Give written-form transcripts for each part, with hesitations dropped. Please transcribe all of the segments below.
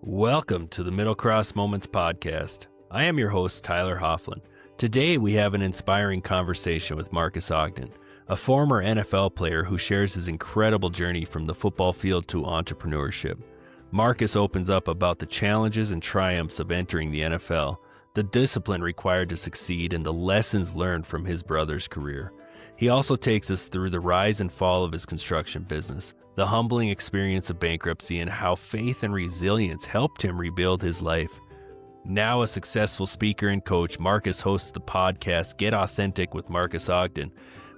Welcome to the Middle Cross Moments podcast. I am your host, Tyler Hofflin. Today, we have an inspiring conversation with Marques Ogden, a former NFL player who shares his incredible journey from the football field to entrepreneurship. Marques opens up about the challenges and triumphs of entering the NFL, the discipline required to succeed, and the lessons learned from his brother's career. He also takes us through the rise and fall of his construction business, the humbling experience of bankruptcy, and how faith and resilience helped him rebuild his life. Now a successful speaker and coach, Marques hosts the podcast Get Authentic with Marques Ogden,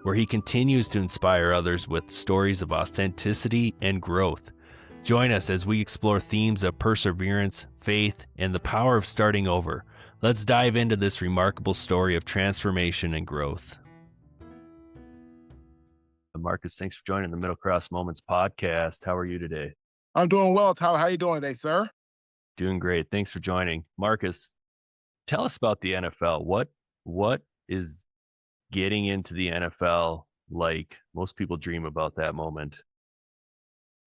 where he continues to inspire others with stories of authenticity and growth. Join us as we explore themes of perseverance, faith, and the power of starting over. Let's dive into this remarkable story of transformation and growth. Marques, thanks for joining the Middle Cross Moments podcast. How are you today? I'm doing well, Tyler. How you doing today, sir? Doing great. Thanks for joining. Marques, tell us about the NFL. What is getting into the NFL like? Most people dream about that moment.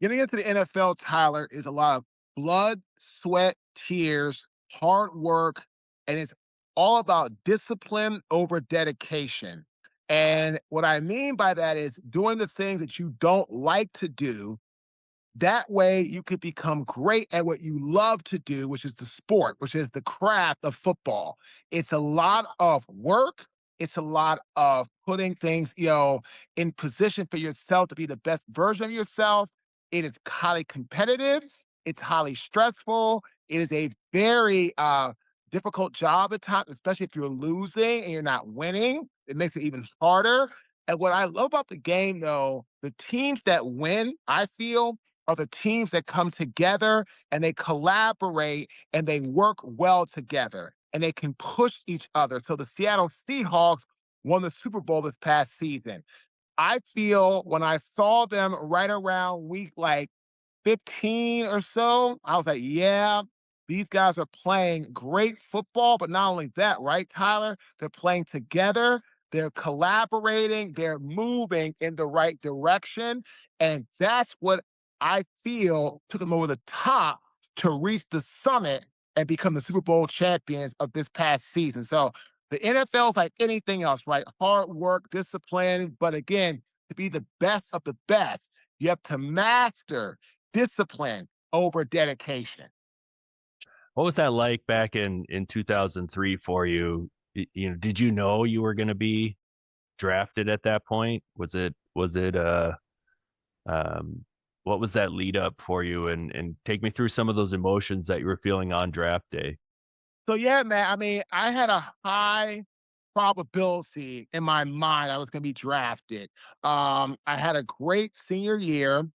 Getting into the NFL, Tyler, is a lot of blood, sweat, tears, hard work, and it's all about discipline over dedication. And what I mean by that is doing the things that you don't like to do. That way you could become great at what you love to do, which is the sport, which is the craft of football. It's a lot of work. It's a lot of putting things, in position for yourself to be the best version of yourself. It is highly competitive. It's highly stressful. It is a very difficult job at times, especially if you're losing and you're not winning. It makes it even harder. And what I love about the game, though, the teams that win, I feel, are the teams that come together and they collaborate and they work well together and they can push each other. So the Seattle Seahawks won the Super Bowl this past season. I feel when I saw them right around week like 15 or so, I was like, yeah, these guys are playing great football. But not only that, right, Tyler? They're playing together, they're collaborating, they're moving in the right direction. And that's what I feel took them over the top to reach the summit and become the Super Bowl champions of this past season. So the NFL is like anything else, right? Hard work, discipline. But again, to be the best of the best, you have to master discipline over dedication. What was that like back in 2003 for you? Did you know you were going to be drafted at that point? Um, what was that lead up for you? And take me through some of those emotions that you were feeling on draft day. So yeah, man, I mean, I had a high probability in my mind I was going to be drafted. I had a great senior year.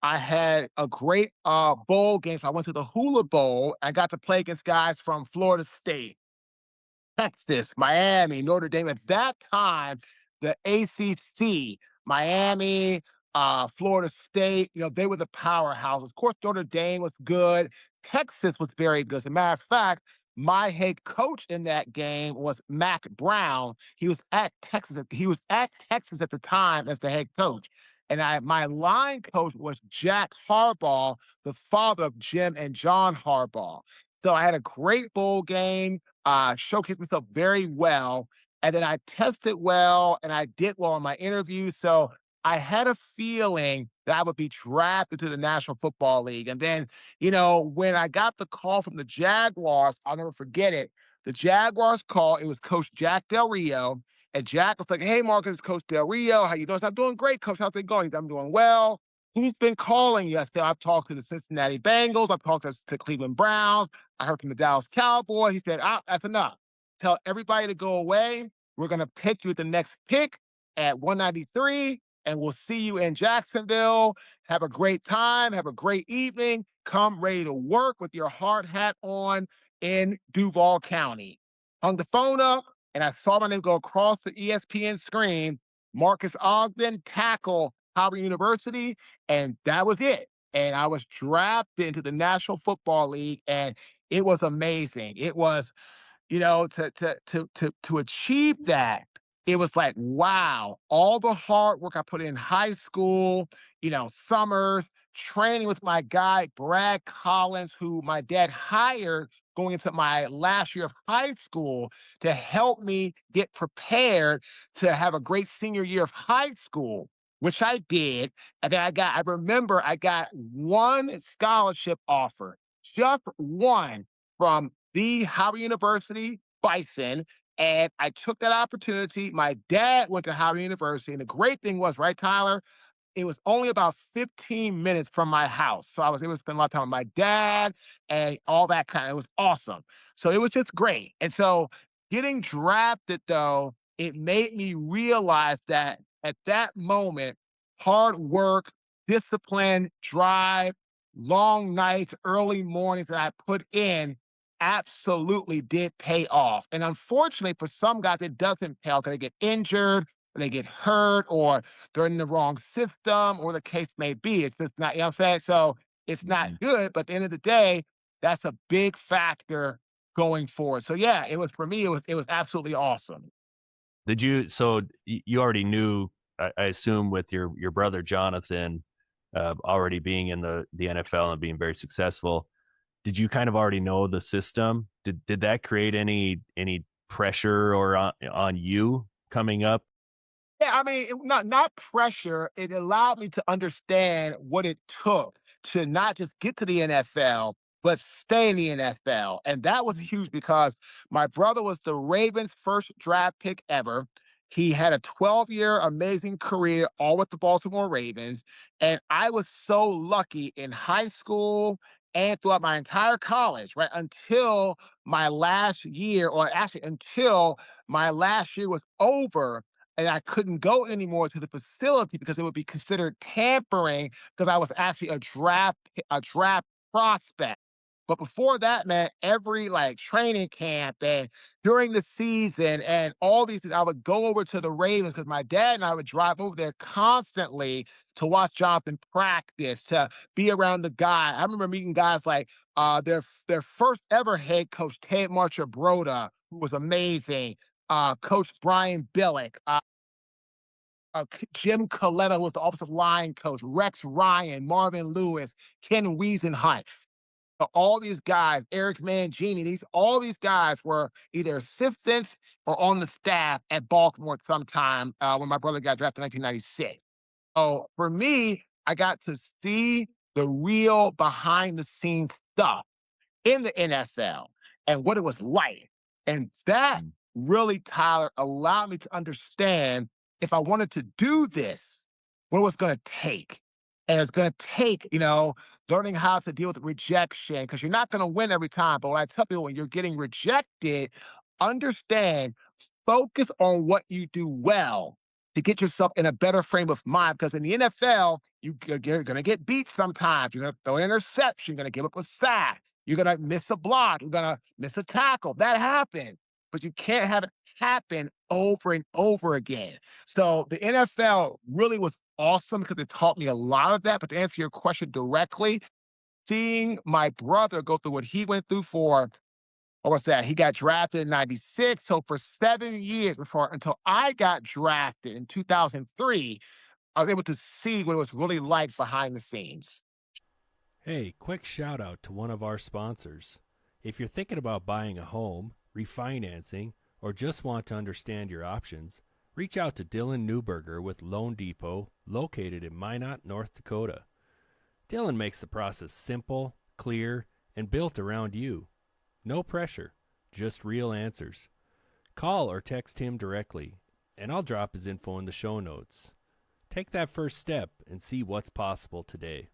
I had a great bowl game. So I went to the Hula Bowl. I got to play against guys from Florida State, Texas, Miami, Notre Dame. At that time, the ACC, Miami, Florida State, they were the powerhouses. Of course, Notre Dame was good. Texas was very good. As a matter of fact, my head coach in that game was Mac Brown. He was at Texas. He was at Texas at the time as the head coach. And my line coach was Jack Harbaugh, the father of Jim and John Harbaugh. So I had a great bowl game, showcased myself very well. And then I tested well and I did well in my interview. So I had a feeling that I would be drafted to the National Football League. And then, when I got the call from the Jaguars, I'll never forget it. The Jaguars call, it was Coach Jack Del Rio. And Jack was like, hey, Marcus, it's Coach Del Rio. How you doing? I said, I'm doing great, Coach. How's it going? He said, I'm doing well. Who's been calling you? I said, I've talked to the Cincinnati Bengals. I've talked to Cleveland Browns. I heard from the Dallas Cowboys. He said, that's enough. Tell everybody to go away. We're going to take you at the next pick at 193, and we'll see you in Jacksonville. Have a great time. Have a great evening. Come ready to work with your hard hat on in Duval County. Hung the phone up, and I saw my name go across the ESPN screen. Marques Ogden, tackle, Howard University, and that was it. And I was drafted into the National Football League, and it was amazing. It was, to achieve that, it was like, wow, all the hard work I put in high school, summers, training with my guy, Brad Collins, who my dad hired going into my last year of high school to help me get prepared to have a great senior year of high school, which I did. And then I remember I got one scholarship offer, just one from the Howard University Bison. And I took that opportunity. My dad went to Howard University. And the great thing was, right, Tyler? It was only about 15 minutes from my house. So I was able to spend a lot of time with my dad and all that kind of it was awesome. So it was just great. And so getting drafted though, it made me realize that at that moment, hard work, discipline, drive, long nights, early mornings that I put in absolutely did pay off. And unfortunately, for some guys, it doesn't pay off because they get injured, or they get hurt, or they're in the wrong system, or the case may be. It's just not, you know what I'm saying? So it's not Mhm. good. But at the end of the day, that's a big factor going forward. So yeah, it was for me, it was absolutely awesome. Did you so you already knew, I assume with your brother Jonathan, already being in the NFL and being very successful, did you kind of already know the system? Did that create any pressure or on you coming up? Yeah, I mean, not pressure. It allowed me to understand what it took to not just get to the NFL, but stay in the NFL. And that was huge because my brother was the Ravens' first draft pick ever. He had a 12-year amazing career, all with the Baltimore Ravens. And I was so lucky in high school and throughout my entire college, right? Until my last year, or actually until my last year was over and I couldn't go anymore to the facility because it would be considered tampering because I was actually a draft prospect. But before that, man, every like training camp and during the season and all these things, I would go over to the Ravens because my dad and I would drive over there constantly to watch Jonathan practice, to be around the guy. I remember meeting guys like their first ever head coach, Ted Marchabroda, who was amazing. Coach Brian Billick, Jim Coletta was the offensive line coach, Rex Ryan, Marvin Lewis, Ken Wiesenhunt. All these guys, Eric Mangini, all these guys were either assistants or on the staff at Baltimore at some time when my brother got drafted in 1996. So for me, I got to see the real behind the scenes stuff in the NFL and what it was like. And that Mm. really, Tyler, allowed me to understand if I wanted to do this, what it was going to take. And it's going to take, learning how to deal with rejection because you're not going to win every time. But when I tell people when you're getting rejected, understand, focus on what you do well to get yourself in a better frame of mind. Because in the NFL, you're going to get beat sometimes. You're going to throw an interception. You're going to give up a sack. You're going to miss a block. You're going to miss a tackle. That happens. But you can't have it happen over and over again. So the NFL really was awesome because it taught me a lot of that. But to answer your question directly, seeing my brother go through what he went through for what was that? He got drafted in 96. So for 7 years before until I got drafted in 2003, I was able to see what it was really like behind the scenes. Hey, quick shout out to one of our sponsors. If you're thinking about buying a home, refinancing, or just want to understand your options, reach out to Dylan Newberger with Loan Depot, located in Minot, North Dakota. Dylan makes the process simple, clear, and built around you. No pressure, just real answers. Call or text him directly, and I'll drop his info in the show notes. Take that first step and see what's possible today.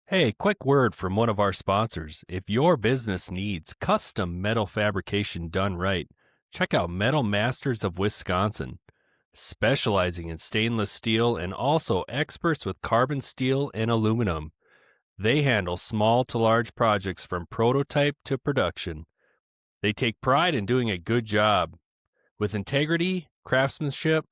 Hey, quick word from one of our sponsors. If your business needs custom metal fabrication done right, check out Metal Masters of Wisconsin. Specializing in stainless steel and also experts with carbon steel and aluminum. They handle small to large projects from prototype to production. They take pride in doing a good job with integrity, craftsmanship,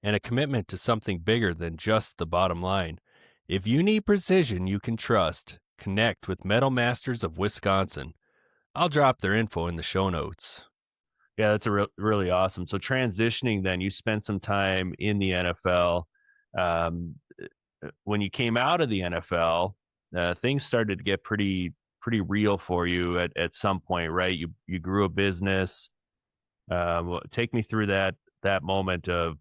and a commitment to something bigger than just the bottom line. If you need precision you can trust, connect with Metal Masters of Wisconsin. I'll drop their info in the show notes. Yeah, that's really awesome. So transitioning then, you spent some time in the NFL. Um, when you came out of the NFL, things started to get pretty real for you at some point, right? You grew a business. Take me through that moment of,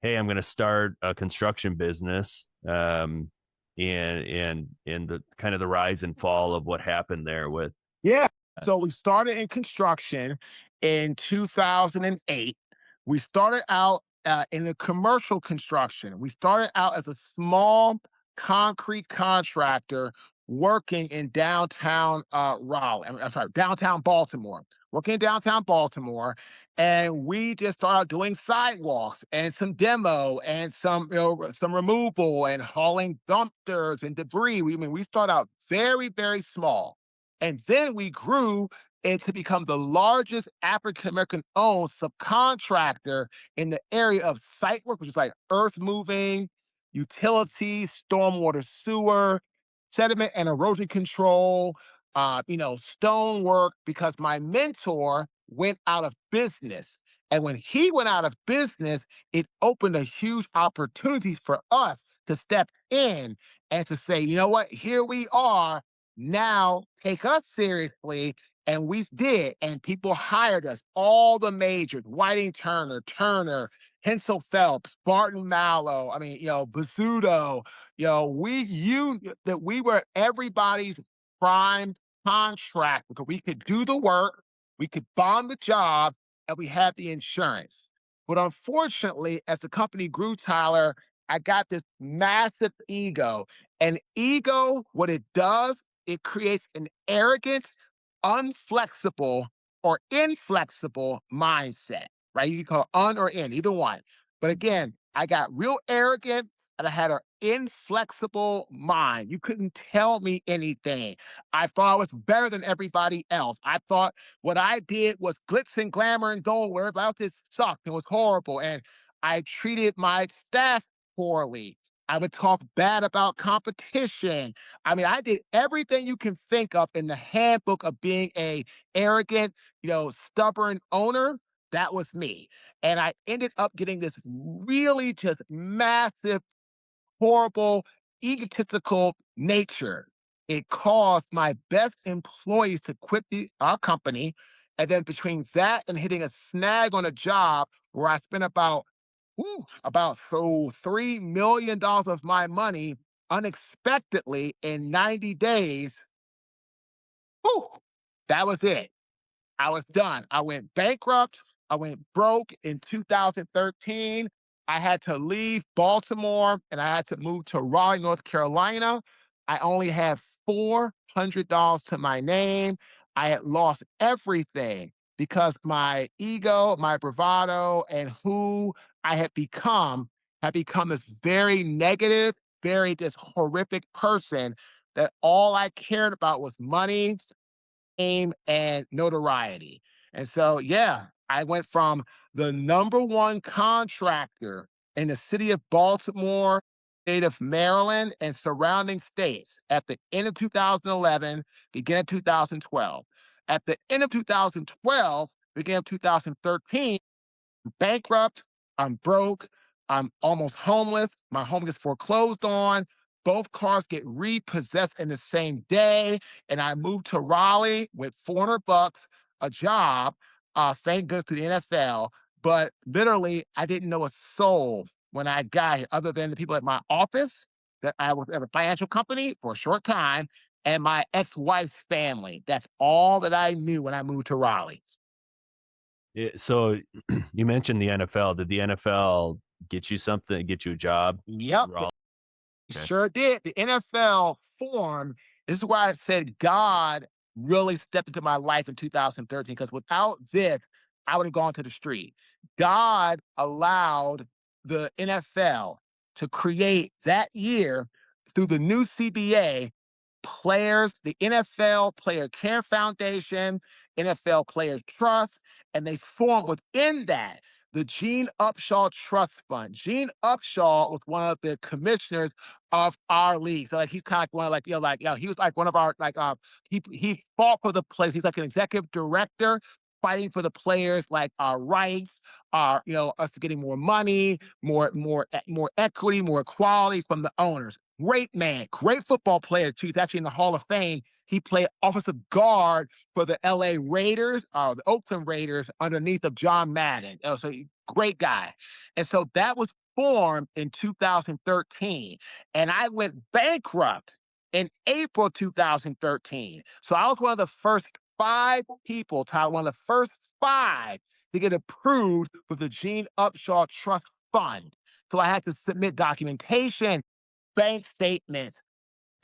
hey, I'm going to start a construction business, and the kind of the rise and fall of what happened there with. Yeah. So we started in construction in 2008. We started out in the commercial construction. We started out as a small concrete contractor working in downtown Raleigh. I'm sorry, downtown Baltimore. Working in downtown Baltimore, and we just started doing sidewalks and some demo and some removal and hauling dumpsters and debris. We started out very small, and then we grew and to become the largest African American owned subcontractor in the area of site work, which is like earth moving, utilities, stormwater sewer, sediment and erosion control, stone work, because my mentor went out of business. And when he went out of business, it opened a huge opportunity for us to step in and to say, you know what, here we are now, take us seriously. And we did. And people hired us, all the majors, Whiting Turner, Hensel Phelps, Barton Mallow, Bizzuto, that we were everybody's prime contract because we could do the work, we could bond the job, and we had the insurance. But unfortunately, as the company grew, Tyler, I got this massive ego. And ego, what it does, it creates an arrogant, unflexible, or inflexible mindset, right? You can call it un or in, either one. But again, I got real arrogant and I had an inflexible mind. You couldn't tell me anything. I thought I was better than everybody else. I thought what I did was glitz and glamour and gold, where everybody else just sucked and was horrible. And I treated my staff poorly. I would talk bad about competition. I did everything you can think of in the handbook of being a arrogant, stubborn owner. That was me. And I ended up getting this really just massive, horrible, egotistical nature. It caused my best employees to quit our company. And then between that and hitting a snag on a job where I spent about $3 million of my money unexpectedly in 90 days, whew, that was it. I was done. I went bankrupt. I went broke in 2013. I had to leave Baltimore and I had to move to Raleigh, North Carolina. I only had $400 to my name. I had lost everything because my ego, my bravado, and who I had become this very negative, very just horrific person that all I cared about was money, fame, and notoriety. And so, yeah, I went from the number one contractor in the city of Baltimore, state of Maryland, and surrounding states at the end of 2011, beginning of 2012. At the end of 2012, beginning of 2013, bankrupt, I'm broke, I'm almost homeless, my home gets foreclosed on, both cars get repossessed in the same day, and I moved to Raleigh with $400, a job, thank goodness to the NFL, but literally, I didn't know a soul when I got here other than the people at my office, that I was at a financial company for a short time, and my ex-wife's family. That's all that I knew when I moved to Raleigh. So you mentioned the NFL. Did the NFL get you something, get you a job? Yep. Through all- Okay. Sure did. The NFL formed. This is why I said God really stepped into my life in 2013, because without this, I would have gone to the street. God allowed the NFL to create that year through the new CBA players, the NFL Player Care Foundation, NFL Players Trust, and they formed within that the Gene Upshaw Trust Fund. Gene Upshaw was one of the commissioners of our league. So like he's kind of like one of he was like one of our he fought for the players. He's like an executive director fighting for the players like our rights, us getting more money, more equity, more equality from the owners. Great man, great football player too. He's actually in the Hall of Fame. He played offensive guard for the LA Raiders, the Oakland Raiders, underneath of John Madden. Great guy. And so that was formed in 2013. And I went bankrupt in April 2013. So I was one of the first five people, Tyler, one of the first five to get approved with the Gene Upshaw Trust Fund. So I had to submit documentation, bank statements,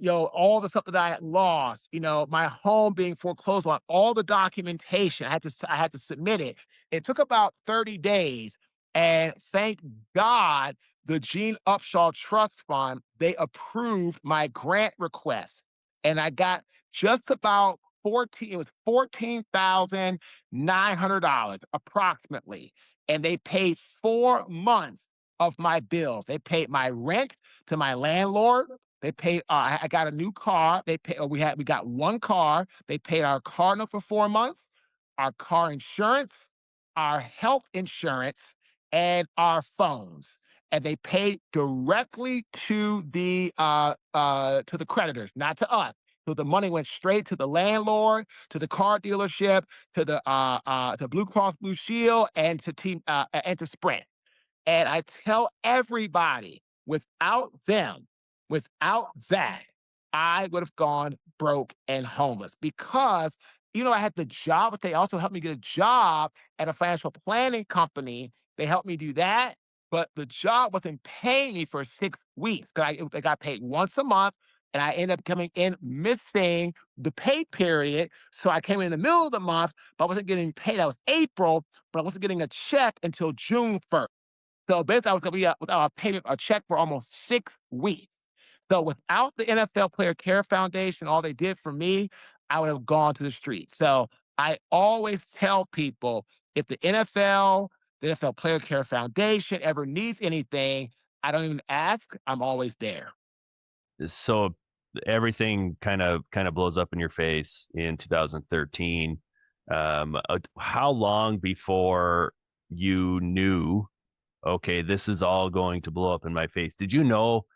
all the stuff that I had lost, my home being foreclosed on, all the documentation. I had to submit it. It took about 30 days. And thank God the Gene Upshaw Trust Fund, they approved my grant request. And I got just about 14, it was $14,900 approximately. And they paid 4 months of my bills. They paid my rent to my landlord. They paid. I got a new car. They pay. We got one car. They paid our car note for 4 months, our car insurance, our health insurance, and our phones. And they paid directly to the creditors, not to us. So the money went straight to the landlord, to the car dealership, to Blue Cross Blue Shield, and to Sprint. And I tell everybody, without that, I would have gone broke and homeless because, I had the job, but they also helped me get a job at a financial planning company. They helped me do that, but the job wasn't paying me for 6 weeks. I got paid once a month, and I ended up coming in missing the pay period. So I came in the middle of the month, but I wasn't getting paid. That was April, but I wasn't getting a check until June 1st. So basically, I was going to be without a payment, a check for almost 6 weeks. So without the NFL Player Care Foundation, all they did for me, I would have gone to the streets. So I always tell people, if the NFL Player Care Foundation ever needs anything, I don't even ask. I'm always there. So everything kind of blows up in your face in 2013. How long before you knew, okay, this is all going to blow up in my face? Did you know?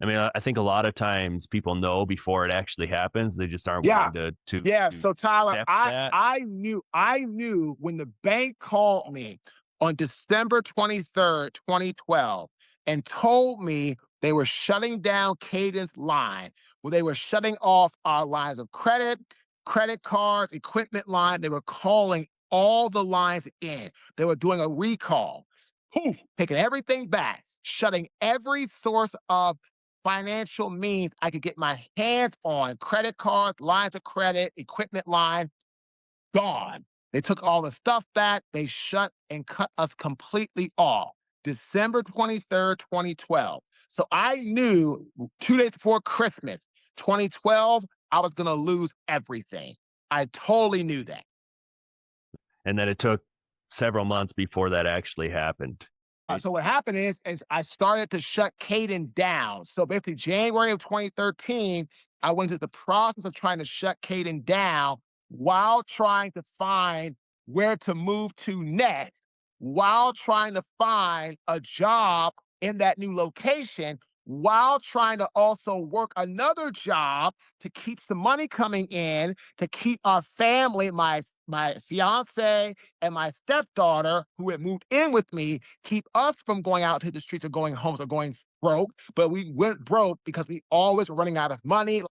I mean, I think a lot of times people know before it actually happens. They just aren't Yeah. willing Yeah, to so Tyler, accept I that. I knew I knew when the bank called me on December 23rd, 2012, and told me they were shutting down Caden's line. Well, they were shutting off our lines of credit, credit cards, equipment line. They were calling all the lines in. They were doing a recall. Poof, taking everything back, shutting every source of financial means I could get my hands on, credit cards, lines of credit, equipment line, gone. They took all the stuff back. They shut and cut us completely off. December 23rd, 2012. So I knew 2 days before Christmas, 2012, I was going to lose everything. I totally knew that. And then it took several months before that actually happened. Right? So what happened is I started to shut Caden down. So basically, January of 2013, I went through the process of trying to shut Caden down while trying to find where to move to next, while trying to find a job in that new location, while trying to also work another job to keep some money coming in, to keep our family, my fiance and my stepdaughter who had moved in with me, keep us from going out to the streets or going homeless or going broke. But we went broke because we always were running out of money.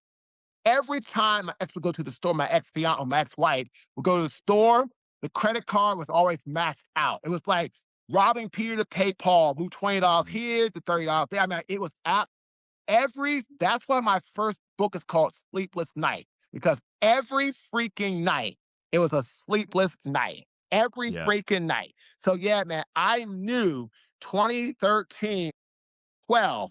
Every time my ex would go to the store, my ex fiance or my ex wife would go to the store, the credit card was always maxed out. It was like robbing Peter to pay Paul, move $20 here to $30 there. I mean, it was that's why my first book is called Sleepless Night, because every freaking night it was a sleepless night. Every Yeah. freaking night. So yeah, man, I knew 2013, 12,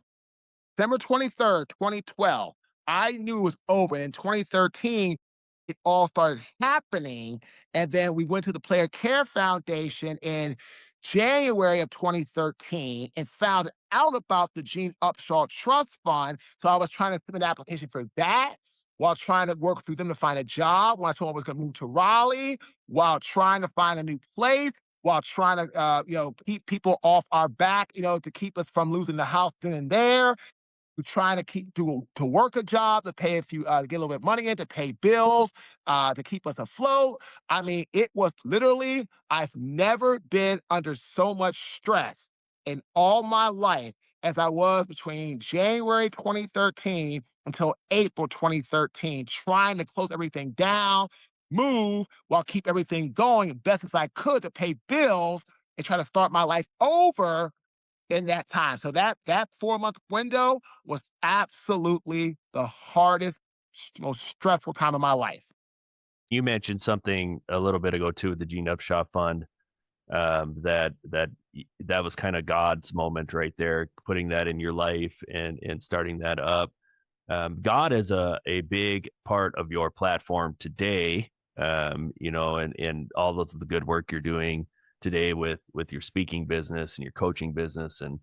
December 23rd, 2012, I knew it was over. In 2013, it all started happening. And then we went to the Player Care Foundation in January of 2013 and found out about the Gene Upshaw Trust Fund. So I was trying to submit an application for that while trying to work through them to find a job. When I told them I was going to move to Raleigh, while trying to find a new place, while trying to, keep people off our back, to keep us from losing the house then and there. We're trying to to work a job to pay a few to get a little bit of money in to pay bills, to keep us afloat. I mean, it was literally I've never been under so much stress in all my life as I was between January 2013 until April 2013, trying to close everything down, move while keep everything going best as I could to pay bills and try to start my life over in that time. So that 4-month window was absolutely the hardest, most stressful time of my life. You mentioned something a little bit ago too with the Gene Upshaw Fund. That was kind of God's moment right there, putting that in your life and starting that up. God is a big part of your platform today, and all of the good work you're doing today with your speaking business and your coaching business and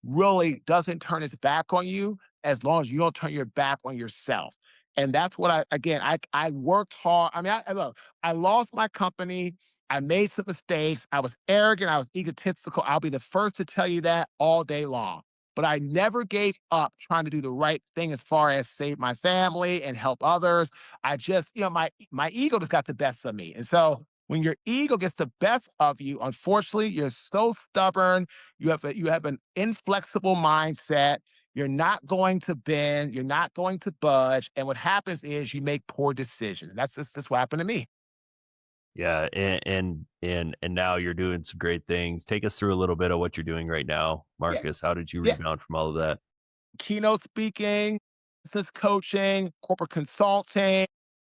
Really doesn't turn its back on you as long as you don't turn your back on yourself. And that's what I worked hard. I mean, look, I lost my company. I made some mistakes. I was arrogant. I was egotistical. I'll be the first to tell you that all day long. But I never gave up trying to do the right thing as far as save my family and help others. I just, my ego just got the best of me. And so when your ego gets the best of you, unfortunately, you're so stubborn, you have an inflexible mindset. You're not going to bend. You're not going to budge. And what happens is you make poor decisions. That's what happened to me. yeah, and now you're doing some great things. Take us through a little bit of what you're doing right now, Yeah, Marcus. How did you yeah. rebound from all of that? Keynote speaking, business coaching, corporate consulting.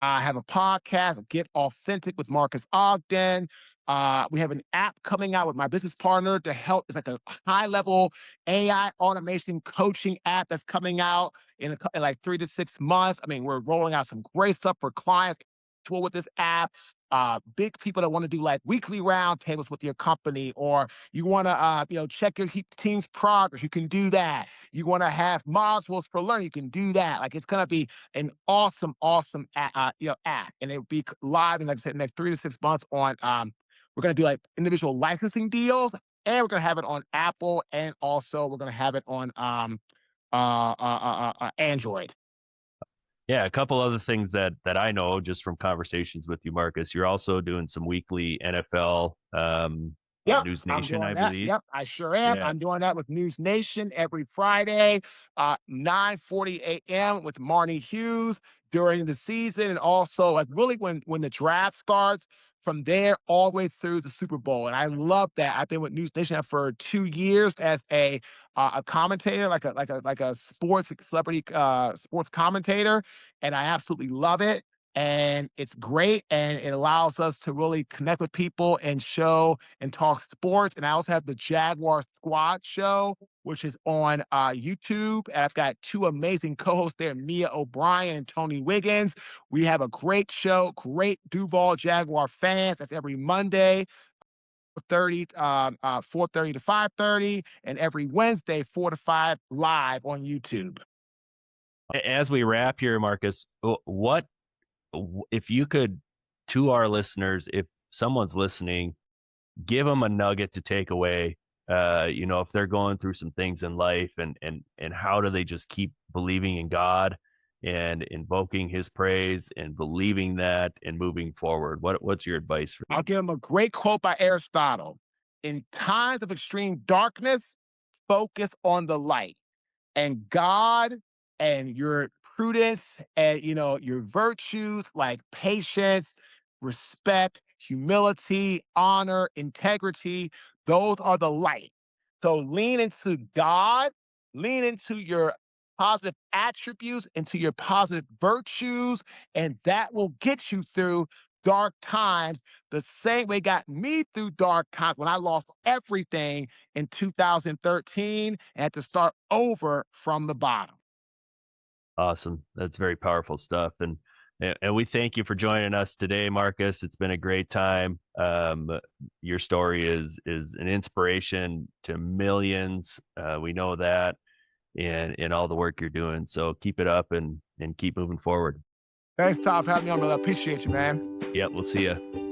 I have a podcast, Get Authentic with Marques Ogden. We have an app coming out with my business partner to help. It's like a high level AI automation coaching app that's coming out in like 3 to 6 months. I mean, we're rolling out some great stuff for clients with this app. Big people that want to do like weekly roundtables with your company, or you want to, check your team's progress. You can do that. You want to have modules for learning, you can do that. Like it's gonna be an awesome, awesome app, and it'll be live in like I said, next 3 to 6 months on. We're gonna do like individual licensing deals, and we're gonna have it on Apple, and also we're gonna have it on Android. Yeah, a couple other things that I know just from conversations with you, Marcus. You're also doing some weekly NFL Yep, News I'm Nation, doing I that. believe. Yep, I sure am. Yeah, I'm doing that with News Nation every Friday, 9:40 a.m. with Marnie Hughes during the season, and also like really when the draft starts. From there all the way through the Super Bowl, and I love that. I've been with News Nation for 2 years as a commentator, like a sports celebrity sports commentator, and I absolutely love it. And it's great, and it allows us to really connect with people and show and talk sports. And I also have the Jaguar Squad Show, which is on YouTube. And I've got two amazing co-hosts there, Mia O'Brien and Tony Wiggins. We have a great show, great Duval Jaguar fans. That's every Monday. 4:30 to 5:30, and every Wednesday, 4 to 5 live on YouTube. as we wrap here, Marcus, what if you could, to our listeners, if someone's listening, give them a nugget to take away. If they're going through some things in life, and how do they just keep believing in God and invoking His praise and believing that and moving forward? What's your advice for I'll them? give them a great quote by Aristotle. In times of extreme darkness, focus on the light. And God and your prudence and your virtues like patience, respect, humility, honor, integrity, those are the light. So lean into God, lean into your positive attributes, into your positive virtues, and that will get you through dark times the same way got me through dark times when I lost everything in 2013 and had to start over from the bottom. Awesome. That's very powerful stuff. And we thank you for joining us today, Marcus. It's been a great time. Your story is an inspiration to millions. We know that, and all the work you're doing. So keep it up and keep moving forward. Thanks, Tom, for having me on, brother. I appreciate you, man. Yep, we'll see you.